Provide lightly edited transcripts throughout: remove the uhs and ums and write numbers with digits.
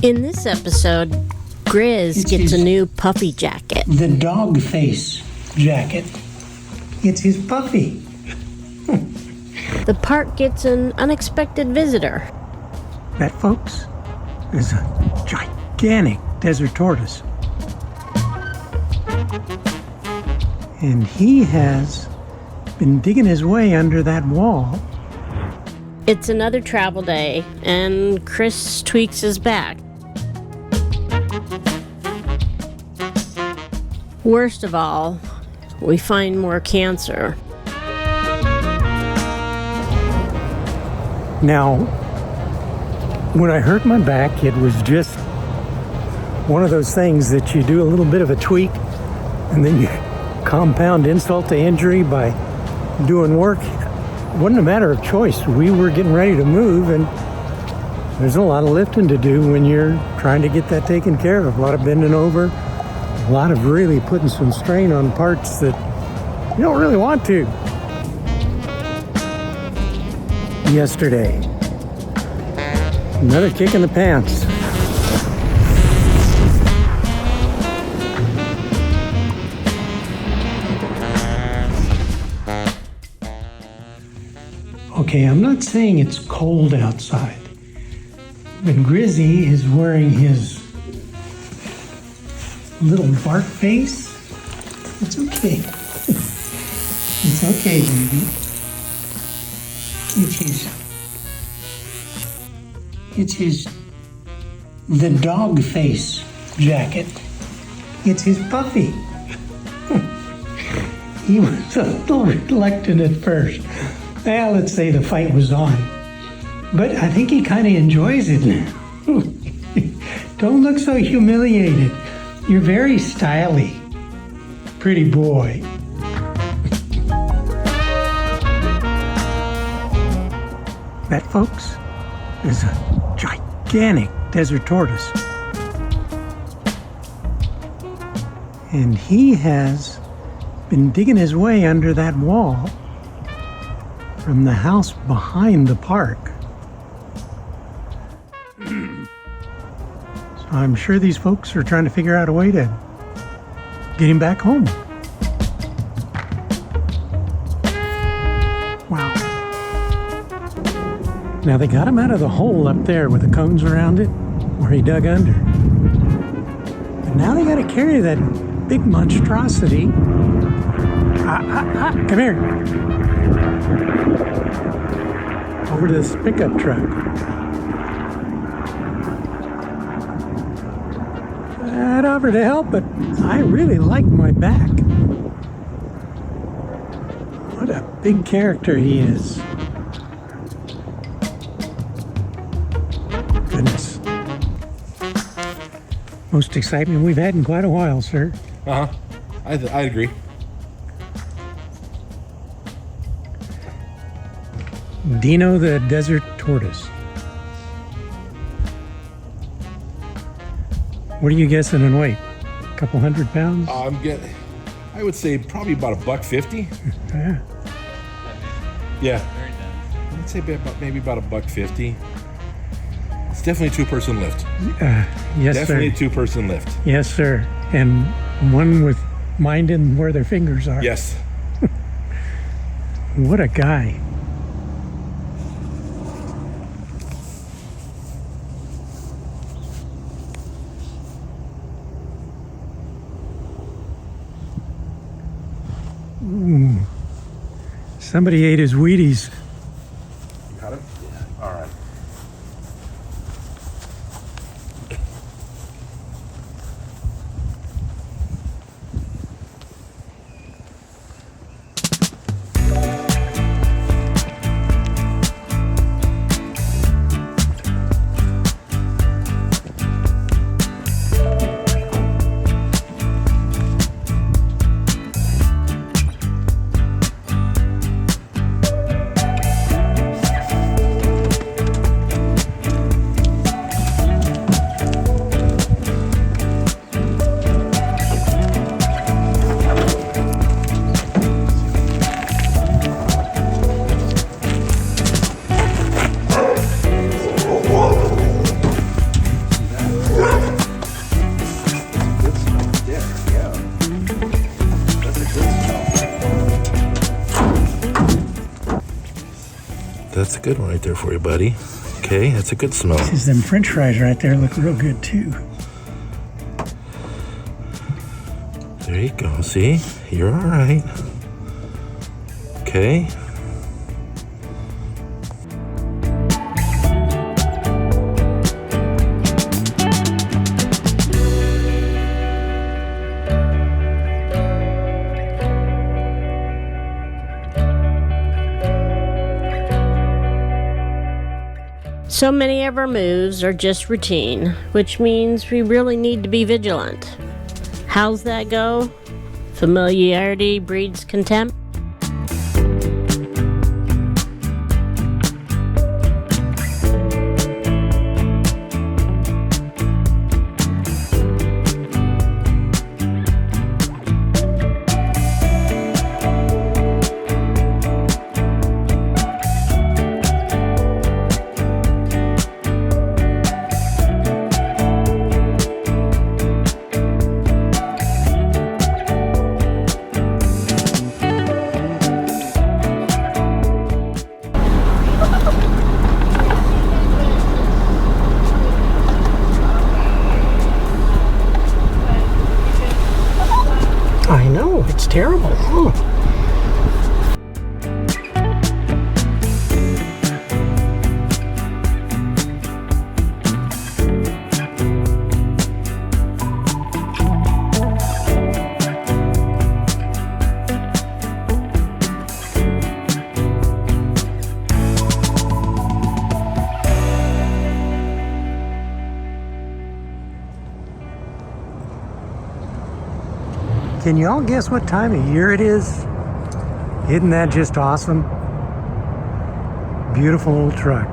In this episode, Grizz gets a new puffy jacket. The dog face jacket. It's his puppy. The park gets an unexpected visitor. That, folks, is a gigantic desert tortoise. And he has been digging his way under that wall. It's another travel day, and Chris tweaks his back. Worst of all, we find more cancer. Now, when I hurt my back, it was just one of those things that you do a little bit of a tweak, and then you compound insult to injury by doing work. It wasn't a matter of choice. We were getting ready to move, and there's a lot of lifting to do when you're trying to get that taken care of. A lot of bending over, a lot of really putting some strain on parts that you don't really want to. Yesterday, another kick in the pants. Okay, I'm not saying it's cold outside, but Grizzy is wearing his little bark face. It's okay. It's okay, baby. It's his the dog face jacket. It's his puppy. He was a little reluctant at first. Well, let's say the fight was on. But I think he kind of enjoys it now. Don't look so humiliated. You're very stylish. Pretty boy. That, folks, is a gigantic desert tortoise. And he has been digging his way under that wall from the house behind the park. So I'm sure these folks are trying to figure out a way to get him back home. Wow. Now they got him out of the hole up there with the cones around it where he dug under. But now they got to carry that big monstrosity. Come here. Over to this pickup truck. I'd offer to help, but I really like my back. What a big character he is. Goodness. Most excitement we've had in quite a while, sir. Uh-huh. I agree. Dino the desert tortoise. What are you guessing in weight? A couple 100 pounds? I would say probably about $150. Yeah. Yeah. I'd say maybe about $150. It's definitely a two-person lift. Yes, definitely sir. A two-person lift. Yes, sir. And one with minding where their fingers are. Yes. What a guy. Somebody ate his Wheaties. You got him? Yeah. All right. a good one right there for you, buddy. Okay, that's a good smell. Because them French fries right there look real good too. There you go. See? You're all right. Okay. So many of our moves are just routine, which means we really need to be vigilant. How's that go? Familiarity breeds contempt? I know, it's terrible. Oh. Can y'all guess what time of year it is? Isn't that just awesome? Beautiful old truck.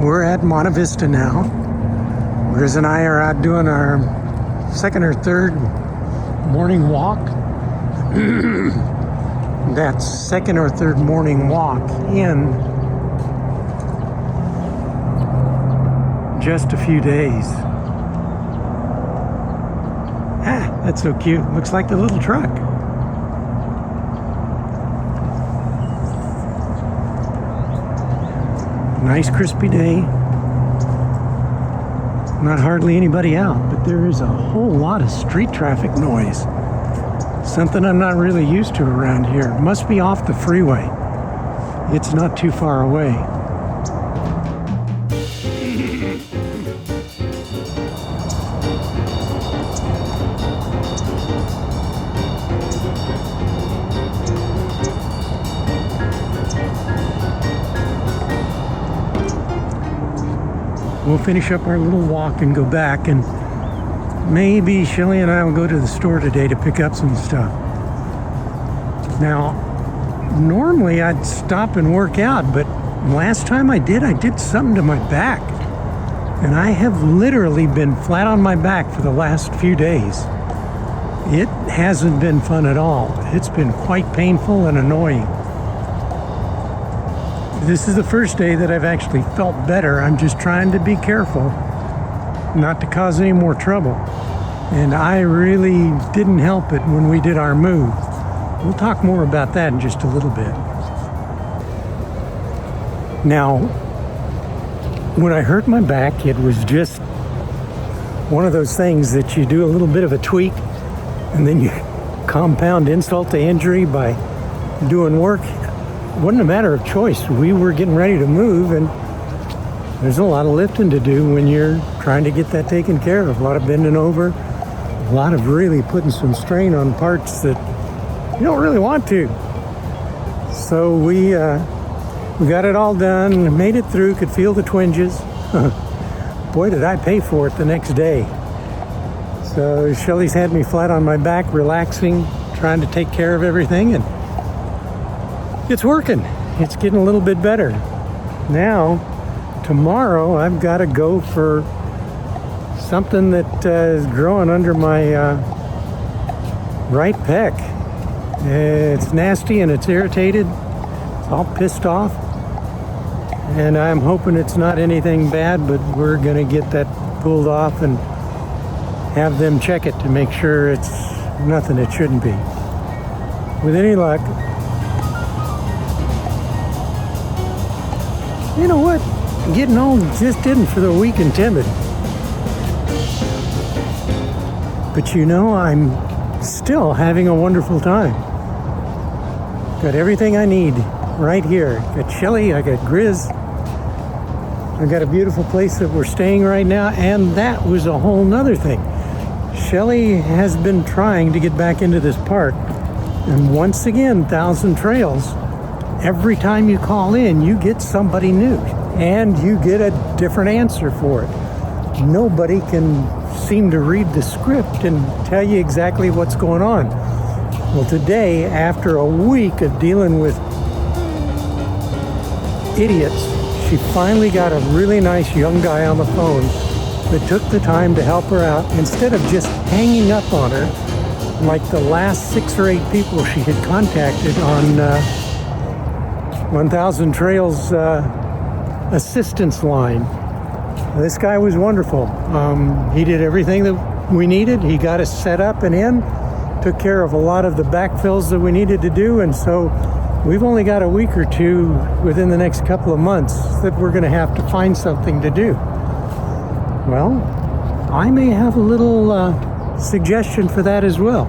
We're at Monte Vista now. Grizz and I are out doing our second or third morning walk. That second or third morning walk in just a few days. Ah, that's so cute. Looks like the little truck. Nice crispy day. Not hardly anybody out, but there is a whole lot of street traffic noise. Something I'm not really used to around here. Must be off the freeway. It's not too far away. We'll finish up our little walk and go back, and maybe Shelly and I will go to the store today to pick up some stuff. Now, normally I'd stop and work out, but last time I did something to my back. And I have literally been flat on my back for the last few days. It hasn't been fun at all. It's been quite painful and annoying. This is the first day that I've actually felt better. I'm just trying to be careful not to cause any more trouble. And I really didn't help it when we did our move. We'll talk more about that in just a little bit. Now, when I hurt my back, it was just one of those things that you do a little bit of a tweak and then you compound insult to injury by doing work. It wasn't a matter of choice. We were getting ready to move, and there's a lot of lifting to do when you're trying to get that taken care of. A lot of bending over, a lot of really putting some strain on parts that you don't really want to. So we got it all done, made it through, could feel the twinges. Boy, did I pay for it the next day. So Shelly's had me flat on my back, relaxing, trying to take care of everything, and it's working. It's getting a little bit better. Now, tomorrow I've got to go for something that is growing under my right pec. It's nasty and it's irritated. It's all pissed off. And I'm hoping it's not anything bad, but we're going to get that pulled off and have them check it to make sure it's nothing it shouldn't be. With any luck, you know what? Getting old just isn't for the weak and timid. But you know, I'm still having a wonderful time. Got everything I need right here. Got Shelly, I got Grizz. I got a beautiful place that we're staying right now, and that was a whole nother thing. Shelly has been trying to get back into this park, and once again, Thousand Trails, every time you call in, you get somebody new, and you get a different answer for it. Nobody can seem to read the script and tell you exactly what's going on. Well, today, after a week of dealing with idiots, she finally got a really nice young guy on the phone that took the time to help her out instead of just hanging up on her like the last 6 or 8 people she had contacted on 1000 Trails assistance line. This guy was wonderful. He did everything that we needed. He got us set up and in, took care of a lot of the backfills that we needed to do, and so we've only got a week or two within the next couple of months that we're going to have to find something to do. Well, I may have a little suggestion for that as well,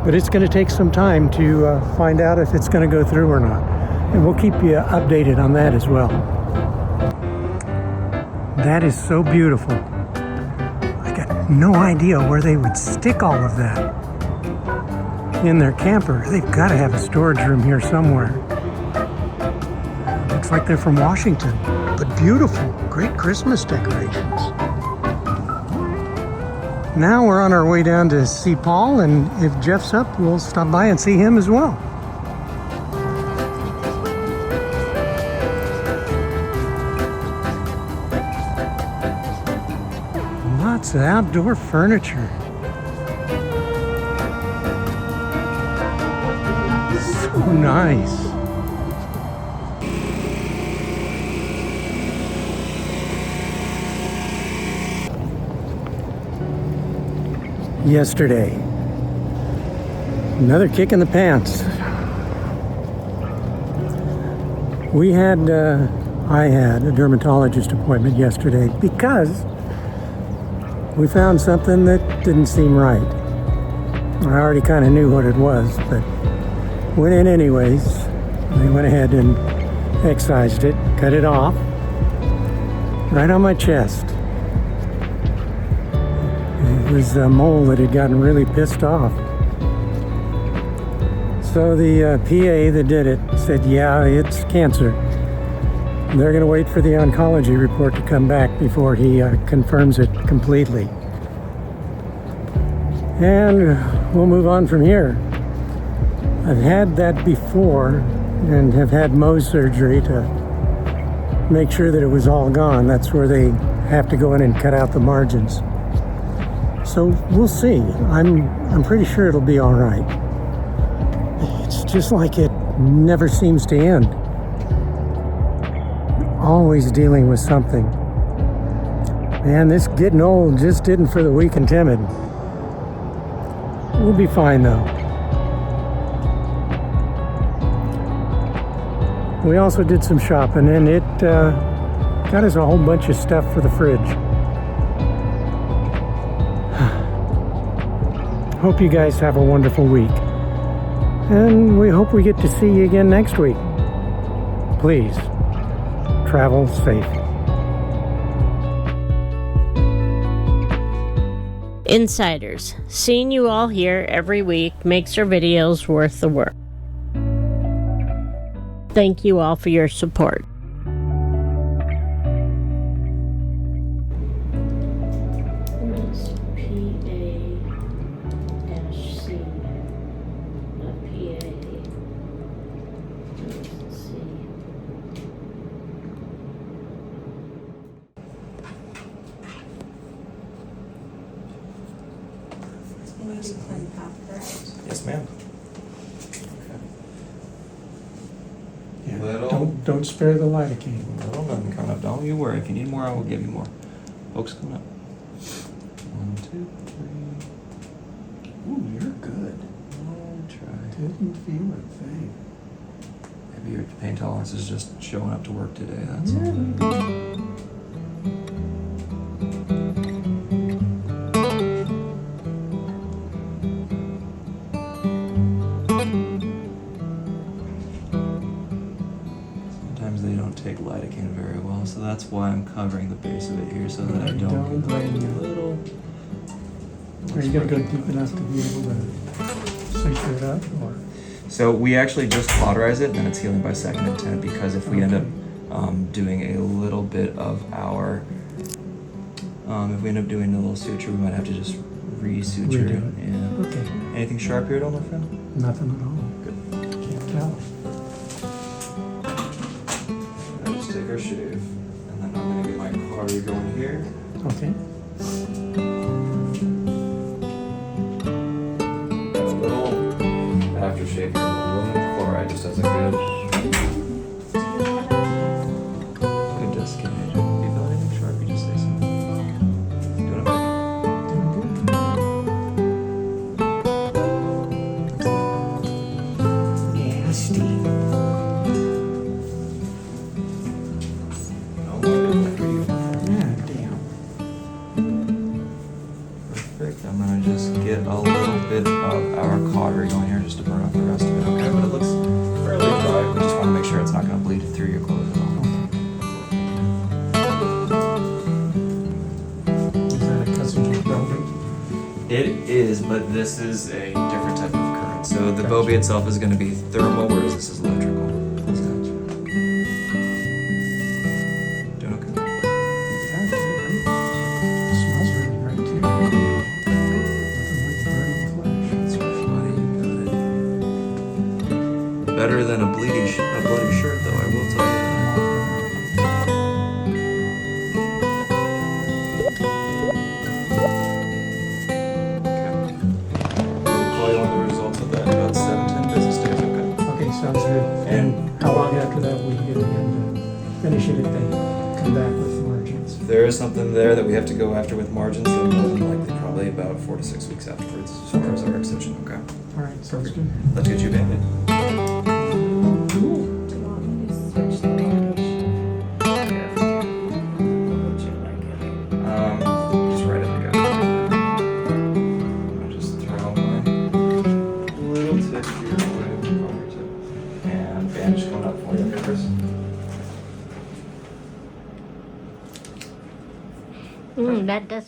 but it's going to take some time to find out if it's going to go through or not, and we'll keep you updated on that as well. That is so beautiful. I got no idea where they would stick all of that in their camper. They've got to have a storage room here somewhere. Looks like they're from Washington, but beautiful. Great Christmas decorations. Now we're on our way down to see Paul, and if Jeff's up, we'll stop by and see him as well. Lots of outdoor furniture. So nice. Yesterday, another kick in the pants. I had a dermatologist appointment yesterday because we found something that didn't seem right. I already kind of knew what it was, but went in anyways. They went ahead and excised it, cut it off, right on my chest. It was a mole that had gotten really pissed off. So the PA that did it said, yeah, it's cancer. They're going to wait for the oncology report to come back before he confirms it completely. And we'll move on from here. I've had that before and have had Mohs surgery to make sure that it was all gone. That's where they have to go in and cut out the margins. So we'll see. I'm pretty sure it'll be all right. It's just like it never seems to end. Always dealing with something. Man, this getting old just isn't for the weak and timid. We'll be fine though. We also did some shopping, and it got us a whole bunch of stuff for the fridge. Hope you guys have a wonderful week. And we hope we get to see you again next week. Please, travel safe. Insiders, seeing you all here every week makes our videos worth the work. Thank you all for your support. Yes, ma'am. Yeah, Little- don't spare the lidocaine. Little nothing coming up. Don't you worry. If you need more, I will give you more. Folks coming up. 1, 2, 3. Ooh, you're good. try. Didn't feel a thing. Maybe your pain tolerance is just showing up to work today. That's all. Sometimes they don't take lidocaine very well, so that's why I'm covering the base of it here so that I don't get blame you. a little. Are you gonna go deep enough to be able to suture it up, or? So we actually just cauterize it, and then it's healing by second intent, because if we end up doing a little bit of our, if we end up doing a little suture, we might have to just re-suture it. Redo it. Yeah. Okay. Anything sharp here at all, my friend? Nothing at all. Good. Can't tell. I'll just take our shave, and then I'm gonna get my cautery going here. Okay. Got a little aftershave here, aluminum chloride, just as a good disc agent. If you feel anything sharp, you just say something. Doing okay? Doing good. Nasty. No more good for you. Yeah, damn. Perfect. I'm gonna just get a little bit of our cautery going here just to burn off the rest of it. Okay, but it looks fairly dry. We just want to make sure it's not gonna bleed through your clothes at all. Is that a cousin of velvet? It is, but this is a different type of current. So the Bobby itself is going to be thermal, whereas this is electrical. Doing okay? Yeah, it's really great. Smells really great too. Nothing like burning flesh. That's right, buddy. You got it. Better than a bloody shirt, though. I will tell you that. Okay. We'll call you on the results of that in about 7-10 business days. Okay. Okay, sounds good. And how long after that will you get in to finish it if they come back with margins? If there is something there that we have to go after with margins, then more than likely probably about 4 to 6 weeks afterwards, as far as our excision. Okay. All right, sounds good. Let's get you banded. Do you want me to switch the location? What would you like it? Just right at the guy. I'll just throw my little tip here away from your tip. And bandage coming up for you, okay, Chris? That does.